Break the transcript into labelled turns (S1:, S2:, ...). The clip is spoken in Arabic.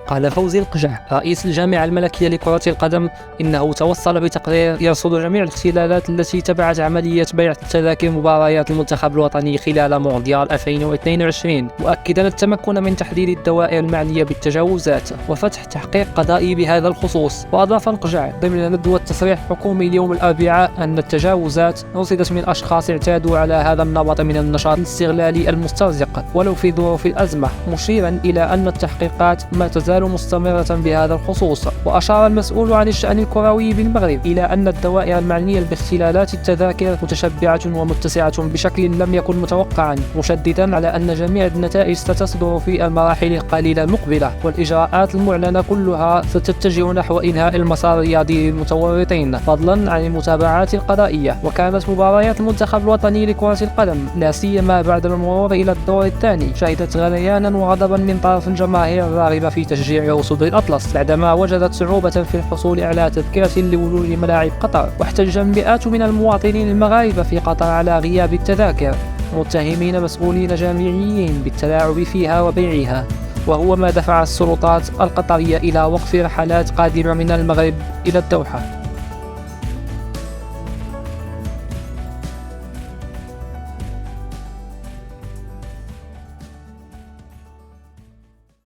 S1: قال فوزي القجع رئيس الجامعة الملكية لكرة القدم إنه توصل بتقرير يرصد جميع الاختلالات التي تبعت عملية بيع تذاكر مباريات المنتخب الوطني خلال مونديال 2022، مؤكدا التمكن من تحديد الدوائر المعنية بالتجاوزات وفتح تحقيق قضائي بهذا الخصوص. وأضاف القجع ضمن ندوة تصريح حكومي اليوم الأربعاء أن التجاوزات رصدت من أشخاص اعتادوا على هذا النمط من النشاط الاستغلالي المسترزق ولو في ظروف الأزمة، مشيرا إلى أن التحقيقات ما تزال مستمرة بهذا الخصوص. وأشار المسؤول عن الشأن الكروي بالمغرب إلى أن الدوائر المعنية باختلالات التذاكر متشبعة ومتسعة بشكل لم يكن متوقعا، مشددا على أن جميع النتائج ستصدر في المراحل القليلة المقبلة، والإجراءات المعلنة كلها ستتجه نحو إنهاء المسار الرياضي للمتورطين فضلا عن المتابعات القضائية. وكانت مباريات المنتخب الوطني لكرة القدم لا سيما بعد المرور إلى الدور الثاني شهدت غليانا وغضبا من طرف الجماهير الراغبة في تشجيع أسود الأطلس بعدما وجدت صعوبة في الحصول على تذكرة لوجود ملاعب قطر. واحتج مئات من المواطنين المغاربة في قطر على غياب التذاكر، متهمين مسؤولين جامعيين بالتلاعب فيها وبيعها، وهو ما دفع السلطات القطرية إلى وقف رحلات قادمة من المغرب إلى الدوحة.